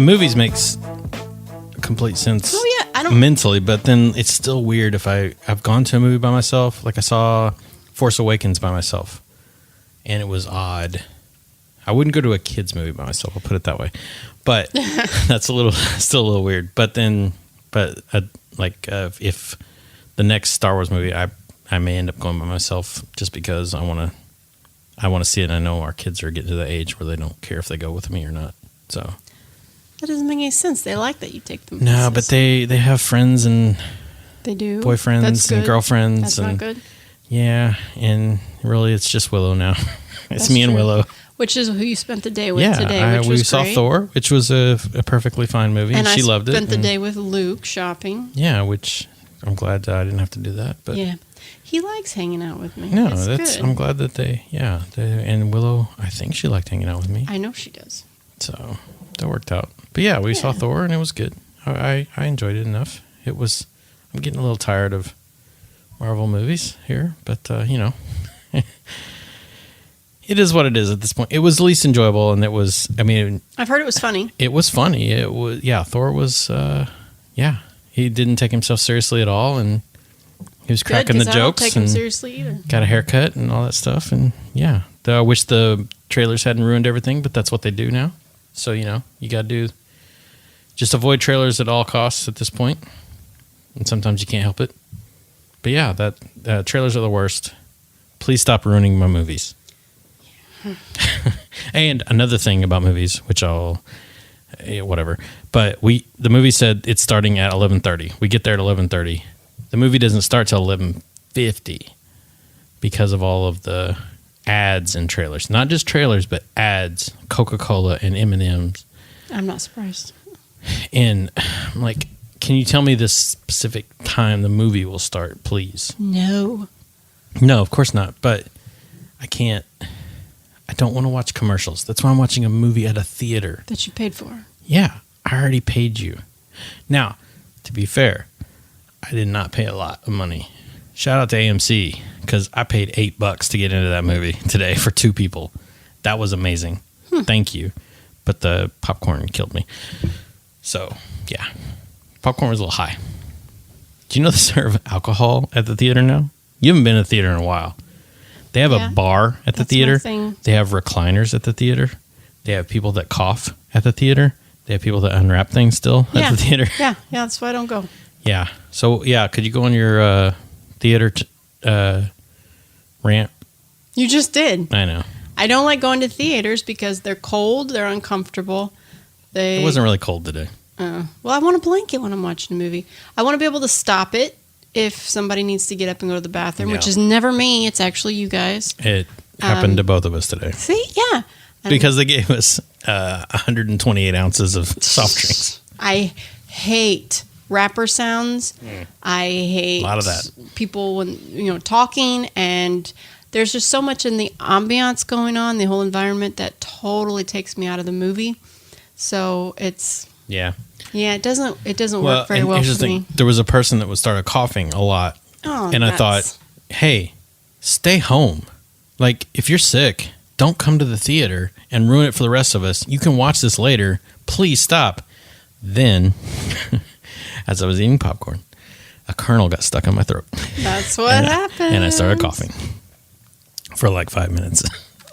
movies makes complete sense. Oh yeah, I don't mentally, but then it's still weird if I've gone to a movie by myself. Like I saw Force Awakens by myself, and it was odd. I wouldn't go to a kids movie by myself. I'll put it that way, but that's still a little weird. But if the next Star Wars movie, I may end up going by myself just because I want to see it. And I know our kids are getting to the age where they don't care if they go with me or not. So that doesn't make any sense. They like that you take them. No, but they have friends and they do boyfriends and girlfriends. That's not good. Yeah, and really, it's just Willow now. It's That's me and true. Willow. Which is who you spent the day with today. Which we was saw great. Thor, which was a perfectly fine movie, and she loved it. I spent the day with Luke shopping. Yeah, which I'm glad I didn't have to do that. But yeah, he likes hanging out with me. No, it's good. I'm glad that and Willow, I think she liked hanging out with me. I know she does. So that worked out. But yeah, we saw Thor, and it was good. I enjoyed it enough. I'm getting a little tired of Marvel movies here, but it is what it is at this point. It was the least enjoyable, and I've heard it was funny. It was funny. It was, Thor was, he didn't take himself seriously at all, and he was cracking the jokes. I don't take him seriously either. Got a haircut and all that stuff, and I wish the trailers hadn't ruined everything, but that's what they do now. So you got to just avoid trailers at all costs at this point, and sometimes you can't help it. But yeah, that trailers are the worst. Please stop ruining my movies. And another thing about movies, which whatever. But the movie said it's starting at 11:30. We get there at 11:30. The movie doesn't start till 11:50 because of all of the ads and trailers. Not just trailers, but ads, Coca-Cola and M&M's. I'm not surprised. And I'm like, can you tell me the specific time the movie will start, please? No, of course not. But I can't. I don't want to watch commercials. That's why I'm watching a movie at a theater. That you paid for. Yeah, I already paid you. Now, to be fair, I did not pay a lot of money. Shout out to AMC, because I paid $8 to get into that movie today for 2 people. That was amazing. Thank you. But the popcorn killed me. So, yeah. Popcorn was a little high. Do you know they serve alcohol at the theater now? You haven't been to the theater in a while. They have a bar at the theater. They have recliners at the theater. They have people that cough at the theater. They have people that unwrap things still at the theater. Yeah, that's why I don't go. Yeah. So, could you go on your theater rant? You just did. I know. I don't like going to theaters because they're cold, they're uncomfortable. It wasn't really cold today. Well, I want a blanket when I'm watching a movie. I want to be able to stop it if somebody needs to get up and go to the bathroom, which is never me. It's actually you guys. It happened to both of us today. See? Yeah. Because they gave us 128 ounces of soft drinks. I hate wrapper sounds. I hate a lot of that. People when talking, and there's just so much in the ambiance going on, the whole environment, that totally takes me out of the movie. So it's it doesn't work very well for me. There was a person that started coughing a lot, and I thought, hey, stay home. Like, if you're sick, don't come to the theater and ruin it for the rest of us. You can watch this later. Please stop. Then, as I was eating popcorn, a kernel got stuck in my throat. That's what happened. And I started coughing for like 5 minutes.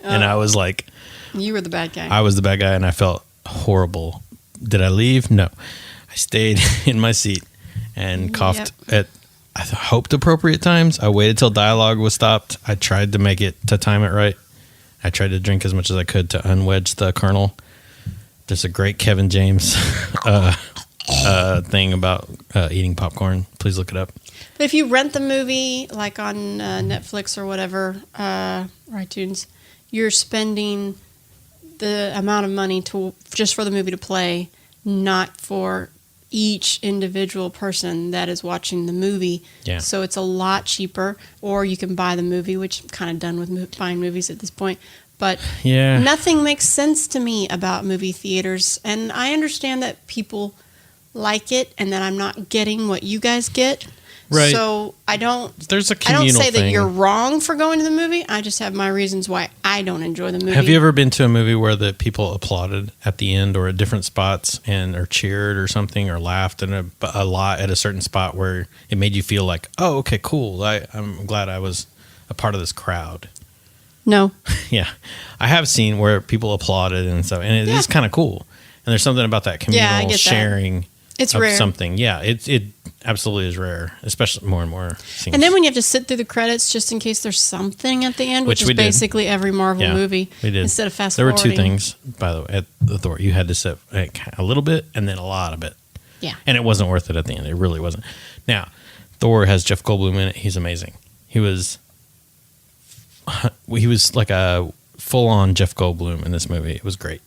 And I was like... You were the bad guy. I was the bad guy, and I felt horrible. Did I leave? No. I stayed in my seat and coughed at, I hoped, appropriate times. I waited till dialogue was stopped. I tried to make it, to time it right. I tried to drink as much as I could to unwedge the kernel. There's a great Kevin James thing about eating popcorn. Please look it up. But if you rent the movie, like on Netflix or whatever, or iTunes, you're spending the amount of money just for the movie to play, not for each individual person that is watching the movie. Yeah. So it's a lot cheaper, or you can buy the movie, which I'm kind of done with buying movies at this point. But nothing makes sense to me about movie theaters, and I understand that people like it and that I'm not getting what you guys get. Right. So I don't. There's a I don't communal say that thing. you're wrong for going to the movie. I just have my reasons why I don't enjoy the movie. Have you ever been to a movie where the people applauded at the end or at different spots and or cheered or something or laughed in a lot at a certain spot where it made you feel like, oh, okay, cool. I'm glad I was a part of this crowd. No. Yeah. I have seen where people applauded and stuff, and it is kind of cool. And there's something about that communal sharing it's of rare. something. Yeah, it absolutely is rare, especially more and more. And then when you have to sit through the credits just in case there's something at the end, which is basically every Marvel movie. We did. Instead of fast There were forwarding. two things, by the way, at the Thor. You had to sit a little bit and then a lot of it. Yeah. And it wasn't worth it at the end. It really wasn't. Now, Thor has Jeff Goldblum in it. He's amazing. He was like a full-on Jeff Goldblum in this movie. It was great.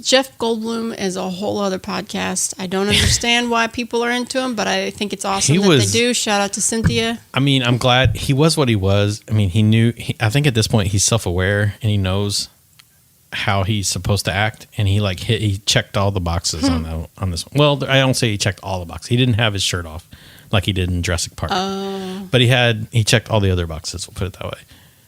Jeff Goldblum is a whole other podcast. I don't understand why people are into him, but I think it's awesome they do. Shout out to Cynthia. I mean, I'm glad he was what he was. I mean, he knew. I think at this point he's self-aware and he knows how he's supposed to act, and he checked all the boxes on this one. Well, I don't say he checked all the boxes. He didn't have his shirt off like he did in Jurassic Park. But he checked all the other boxes. We'll put it that way.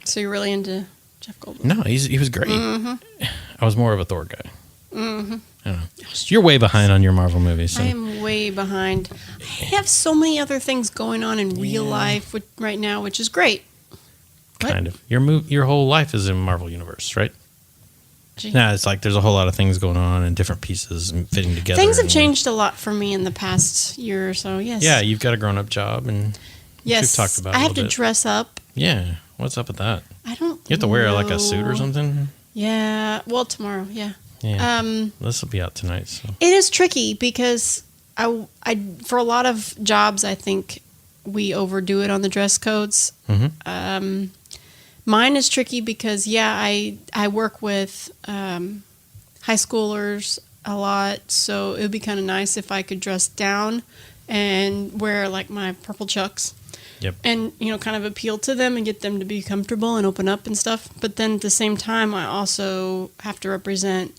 So you're really into Jeff Goldblum? No, he was great. Mm-hmm. I was more of a Thor guy. Mm-hmm. I don't know. You're way behind on your Marvel movies. So. I am way behind. I have so many other things going on in real life right now, which is great. Kind of. Your whole life is in Marvel Universe, right? Nah, it's like there's a whole lot of things going on and different pieces and fitting together. Things have changed a lot for me in the past year or so, yes. Yeah, you've got a grown-up job, and yes, we've talked about it I a have little to bit. dress up. Yeah, what's up with that? I don't You have to wear know. like a suit or something? Yeah, well, tomorrow, yeah. Yeah, this will be out tonight. So. It is tricky because I for a lot of jobs, I think we overdo it on the dress codes. Mm-hmm. Mine is tricky because, I work with high schoolers a lot, so it would be kind of nice if I could dress down and wear like my purple chucks. Yep. And, kind of appeal to them and get them to be comfortable and open up and stuff. But then at the same time, I also have to represent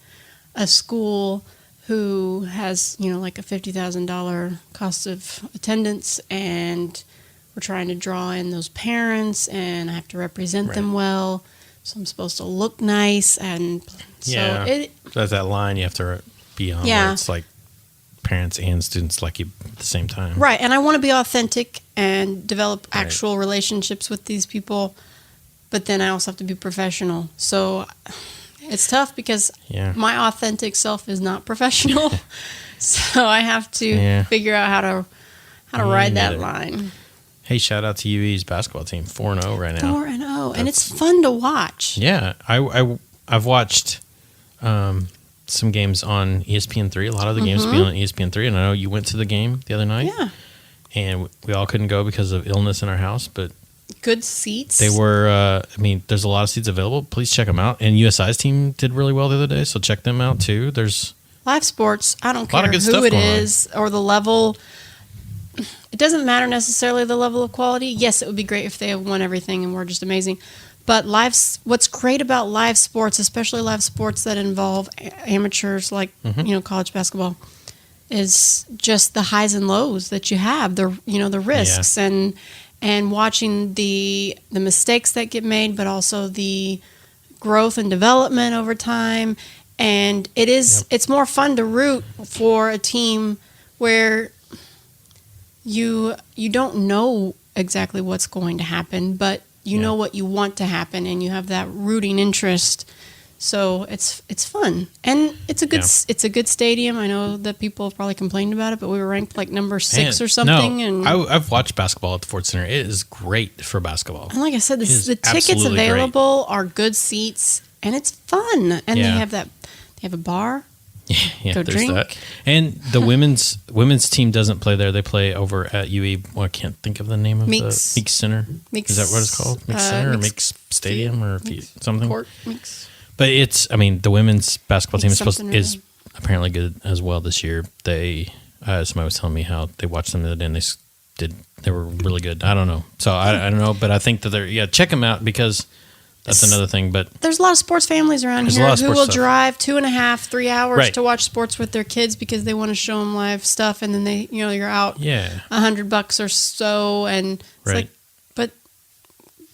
a school who has, like a $50,000 cost of attendance, and we're trying to draw in those parents, and I have to represent them well. So I'm supposed to look nice, and so that's that line you have to be on. Yeah. Where it's like parents and students like you at the same time. Right, and I want to be authentic and develop actual relationships with these people, but then I also have to be professional. So it's tough because my authentic self is not professional. So I have to figure out how to ride that line. Hey, shout out to UE's basketball team, 4-0 right now. 4-0, and it's fun to watch. Yeah, I've watched some games on ESPN3. A lot of the games will be on ESPN3, and I know you went to the game the other night. Yeah. And we all couldn't go because of illness in our house, but good seats. They were, there's a lot of seats available. Please check them out. And USI's team did really well the other day, so check them out too. There's live sports. I don't care who it is or the level. It doesn't matter necessarily the level of quality. Yes, it would be great if they won everything and were just amazing. But what's great about live sports, especially live sports that involve amateurs like college basketball, is just the highs and lows that you have. The risks and watching the mistakes that get made, but also the growth and development over time. And it's more fun to root for a team where you don't know exactly what's going to happen, but you know what you want to happen, and you have that rooting interest. So it's fun, and it's a good stadium. I know that people have probably complained about it, but we were ranked like number 6 or something. No, and I've watched basketball at the Ford Center. It is great for basketball. And like I said, the tickets available are good seats, and it's fun. And they have a bar. Yeah, go there's drink. that. And the women's team doesn't play there. They play over at UE. Well, I can't think of the name of Meeks. the Meeks Center. Meeks, is that what it's called? Meeks Center or Meeks Stadium or something? Court, Meeks. But the women's basketball team is apparently good as well this year. They somebody was telling me how they watched them the other day, and they were really good. I don't know. So I don't know, but I think that check them out because That's another thing. But there's a lot of sports families around There's a here lot of who sports will stuff. drive 2.5, 3 hours Right. to watch sports with their kids because they want to show them live stuff, and then you're out yeah, $100 or so, and it's Right. like, but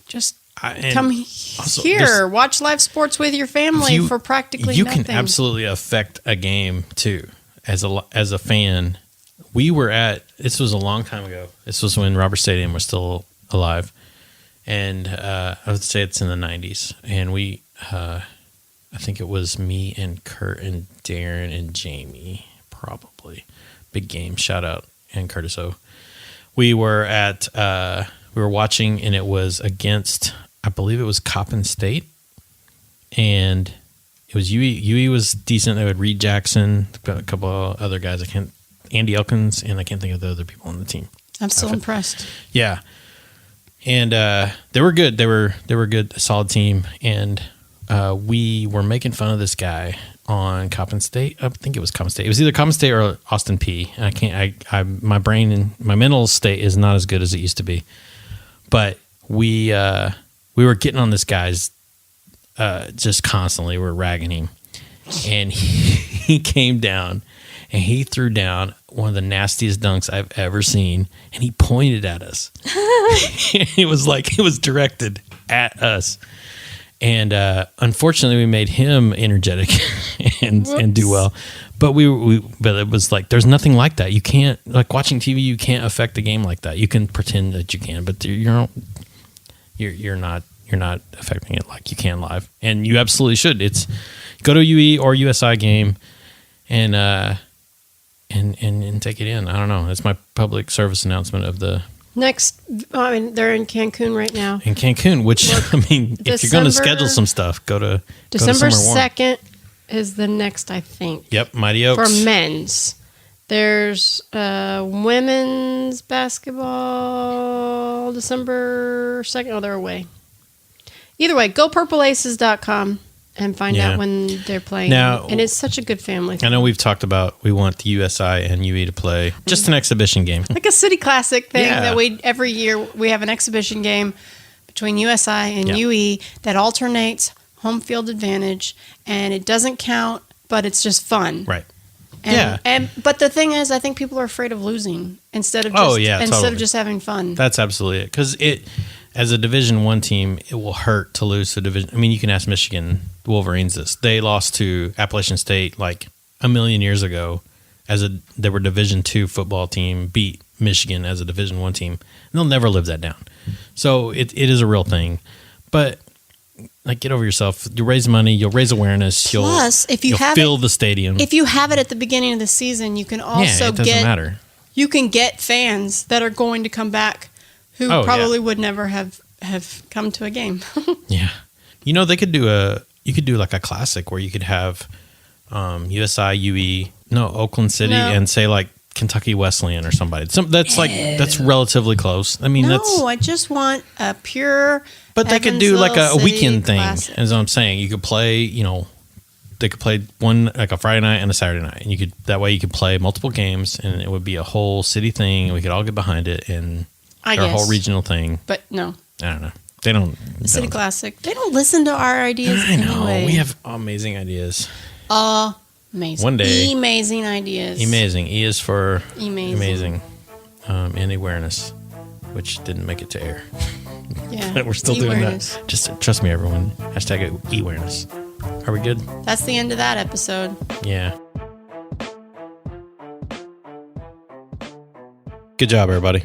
just and come also, here, there's- watch live sports with your family for practically you nothing. can absolutely affect a game too as a fan. We were this was a long time ago. This was when Robert Stadium was still alive, and I would say it's in the 90s. And we, I think it was me and Kurt and Darren and Jamie, probably. Big game, shout out and Curtis O. We were watching, and it was against, I believe it was Coppin State, and it was UE. UE was decent. They had Reed Jackson, a couple of other guys. Andy Elkins, and I can't think of the other people on the team. I'm still impressed. Yeah, and they were good. They were good, a solid team, and we were making fun of this guy on Coppin State. I think it was Coppin State. It was either Coppin State or Austin P. I can't. My brain and my mental state is not as good as it used to be. But we were getting on this guy's just constantly. We're ragging him, and he came down and he threw down one of the nastiest dunks I've ever seen, and he pointed at us. It was directed at us. And unfortunately, we made him energetic and do well. But but it was like there's nothing like that. You can't, like watching TV. You can't affect a game like that. You can pretend that you can, but you're not affecting it like you can live. And you absolutely should. It's go to a UE or USI game and take it in. I don't know. That's my public service announcement of the. Next, they're in Cancun right now. In Cancun, which, I mean, if you're going to schedule some stuff, go to December somewhere warm. 2nd is the next, I think. Yep, Mighty Oaks. For men's. There's women's basketball December 2nd. Oh, they're away. Either way, gopurpleaces.com and find out when they're playing. Now, and it's such a good family thing. I know we've talked about we want the USI and UE to play just an exhibition game. Like a city classic thing Yeah. that every year we have an exhibition game between USI and UE that alternates home field advantage, and it doesn't count, but it's just fun. Right. But the thing is, I think people are afraid of losing instead of just having fun. That's absolutely it. Because as a Division I team, it will hurt to lose to Division. I mean, you can ask Michigan Wolverines this. They lost to Appalachian State like a million years ago. They were Division II football team, beat Michigan as a Division I team. And they'll never live that down. So it is a real thing. But like, get over yourself. You raise money. You'll raise awareness. Plus, if you'll fill the stadium. If you have it at the beginning of the season, you can also it doesn't matter. You can get fans that are going to come back who probably would never have come to a game. Yeah. They could do like a classic where you could have USI, UE, Oakland City, and say like Kentucky Wesleyan or somebody. That's relatively close. I mean, I just want a pure. But they could do like a Evansville weekend thing, classic. as I'm saying. You could play, they could play one like a Friday night and a Saturday night, and that way you could play multiple games, and it would be a whole city thing, and we could all get behind it, and a whole regional thing. But no, I don't know. They don't. The City Classic. They don't listen to our ideas. I know. Anyway. We have amazing ideas. Amazing. One day. Amazing ideas. Amazing. E is for amazing. And awareness, which didn't make it to air. Yeah. But we're still doing that. Just trust me, everyone. Hashtag e-awareness. Are we good? That's the end of that episode. Yeah. Good job, everybody.